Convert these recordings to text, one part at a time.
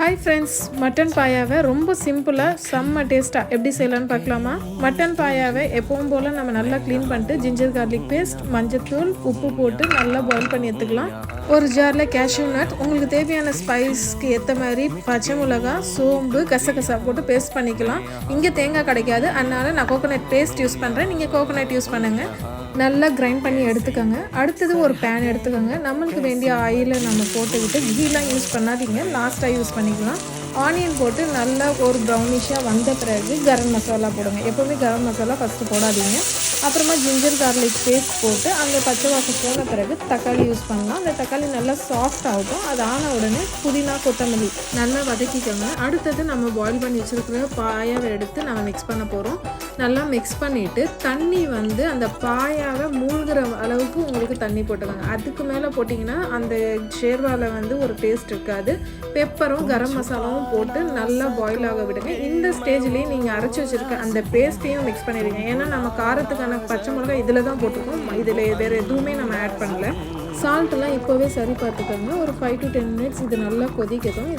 Hi friends, mutton பாயாவை ரொம்ப சிம்பிளாக செம்ம டேஸ்ட்டாக எப்படி செய்யலான்னு பார்க்கலாமா? மட்டன் பாயாவை எப்பவும் போல் நம்ம நல்லா க்ளீன் பண்ணிட்டு ஜிஞ்சர் கார்லிக் பேஸ்ட், மஞ்சத்தூள், உப்பு போட்டு நல்லா பாயில் பண்ணி எடுத்துக்கலாம். ஒரு ஜாரில் கேஷ்யூ நட், உங்களுக்கு தேவையான ஸ்பைஸ்க்கு ஏற்ற மாதிரி பச்சை மிளகா, சோம்பு, கசகசா போட்டு பேஸ்ட் பண்ணிக்கலாம். இங்கே தேங்காய் கிடைக்காது, அதனால் நான் கோகோனட் பேஸ்ட் யூஸ் பண்ணுறேன். நீங்கள் கோகோனட் யூஸ் பண்ணுங்கள். நல்லா கிரைண்ட் பண்ணி எடுத்துக்கோங்க. அடுத்தது ஒரு பேன் எடுத்துக்கோங்க. நம்மளுக்கு வேண்டிய ஆயிலை நம்ம போட்டுக்கிட்டு கீலாம் யூஸ் பண்ணாதீங்க, லாஸ்ட்டாக யூஸ் பண்ணிக்கலாம். ஆனியன் போட்டு நல்லா ஒரு ப்ரௌனிஷாக வந்த பிறகு கரம் மசாலா போடுங்க. எப்போவுமே கரம் மசாலா ஃபஸ்ட்டு போடாதீங்க. அப்புறமா ஜிஞ்சர் கார்லிக் பேஸ்ட் போட்டு அந்த பச்சை வாசம் போன பிறகு தக்காளி யூஸ் பண்ணலாம். அந்த தக்காளி நல்லா சாஃப்ட் ஆகட்டும். அது ஆன உடனே புதினா, கொத்தமல்லி நல்லா வதக்கிக்கோங்க. அடுத்தது நம்ம பாயில் பண்ணி வச்சுருக்கிற பாயாவை எடுத்து நம்ம மிக்ஸ் பண்ண போகிறோம். நல்லா மிக்ஸ் பண்ணிவிட்டு தண்ணி வந்து அந்த பாயாவை மூழ்கிற அளவுக்கு உங்களுக்கு தண்ணி போட்டுக்கோங்க. அதுக்கு மேலே போட்டிங்கன்னா அந்த ஷேர்வாவில் வந்து ஒரு டேஸ்ட் இருக்காது. பெப்பரும் கரம் மசாலாவும் போட்டு நல்லா பாயில் ஆக விடுங்க. இந்த ஸ்டேஜ்லேயே நீங்கள் அரைச்சி வச்சுருக்க அந்த பேஸ்ட்டையும் மிக்ஸ் பண்ணிடுங்க. ஏன்னா நம்ம காரத்துக்கான பச்சை மிளகாய் இதில் தான் போட்டுக்கோம், இதில் வேறு எதுவுமே நம்ம ஆட் பண்ணல. சால்ட்டெல்லாம் இப்போவே சரி பார்த்துக்கோங்க. ஒரு 5 to 10 மினிட்ஸ் இது நல்லா கொதிக்கட்டும்.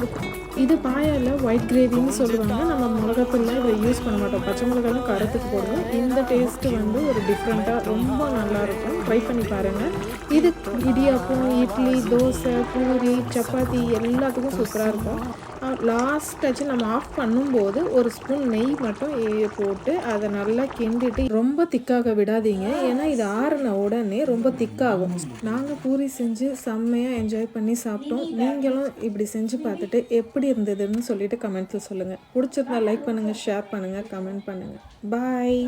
இது பாயாவில் ஒயிட் கிரேவின்னு சொல்லுவாங்க. நம்ம மிளகாத்தூள்லாம் இதை யூஸ் பண்ண மாட்டோம், பச்சை மிளகாயும் காரத்துக்கு போடுவோம். இந்த டேஸ்ட்டு வந்து ஒரு டிஃப்ரெண்ட்டாக ரொம்ப நல்லாயிருக்கும். ட்ரை பண்ணி பாருங்கள். இது இடியாப்பம், இட்லி, தோசை, பூரி, சப்பாத்தி எல்லாத்துக்கும் சூப்பராக இருக்கும். லாஸ்ட்டாச்சு நம்ம ஆஃப் பண்ணும்போது ஒரு ஸ்பூன் நெய் மட்டும் போட்டு அதை நல்லா கிண்டிட்டு ரொம்ப திக்காக விடாதீங்க. ஏன்னா இது ஆறின உடனே ரொம்ப திக்காகும். நாங்கள் பூரி செஞ்சு செம்மையாக என்ஜாய் பண்ணி சாப்பிட்டோம். நீங்களும் இப்படி செஞ்சு பார்த்துட்டு எப்படி இருந்ததுன்னு சொல்லிட்டு கமெண்ட்ஸில் சொல்லுங்கள். பிடிச்சிருந்தா லைக் பண்ணுங்கள், ஷேர் பண்ணுங்கள், கமெண்ட் பண்ணுங்கள். பாய்.